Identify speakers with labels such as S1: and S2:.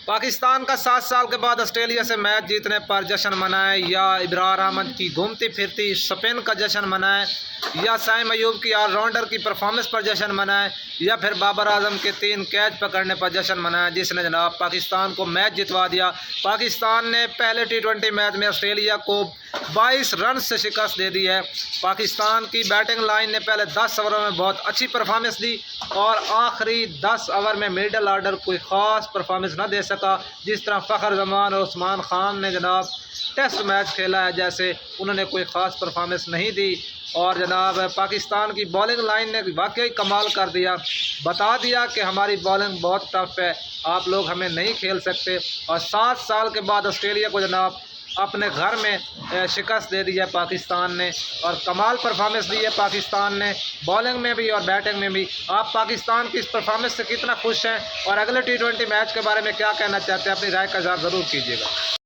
S1: पाकिस्तान का 7 साल के बाद ऑस्ट्रेलिया से मैच जीतने पर जश्न मनाए, या इब्रार अहमद की घूमती फिरती स्पिन का जश्न मनाए, या साइम अयूब की ऑलराउंडर की परफॉर्मेंस पर जश्न मनाए, या फिर बाबर आजम के 3 कैच पकड़ने पर जश्न मनाए, जिसने जनाब पाकिस्तान को मैच जितवा दिया। पाकिस्तान ने पहले T20 मैच में ऑस्ट्रेलिया को 22 रन से शिकस्त दे दी है। पाकिस्तान की बैटिंग लाइन ने पहले 10 ओवरों में बहुत अच्छी परफॉर्मेंस दी और आखिरी 10 ओवर में मिडल ऑर्डर कोई ख़ास परफॉर्मेंस ना दे सका। जिस तरह फ़खर जमान और उस्मान खान ने जनाब टेस्ट मैच खेला है, जैसे उन्होंने कोई ख़ास परफॉर्मेंस नहीं दी। और जनाब पाकिस्तान की बॉलिंग लाइन ने वाकई कमाल कर दिया, बता दिया कि हमारी बॉलिंग बहुत टफ है, आप लोग हमें नहीं खेल सकते। और 7 साल के बाद ऑस्ट्रेलिया को जनाब अपने घर में शिकस्त दे दी है पाकिस्तान ने, और कमाल परफॉर्मेंस दी है पाकिस्तान ने बॉलिंग में भी और बैटिंग में भी। आप पाकिस्तान की इस परफॉर्मेंस से कितना खुश हैं और अगले T20 मैच के बारे में क्या कहना चाहते हैं, अपनी राय का इज़हार ज़रूर कीजिएगा।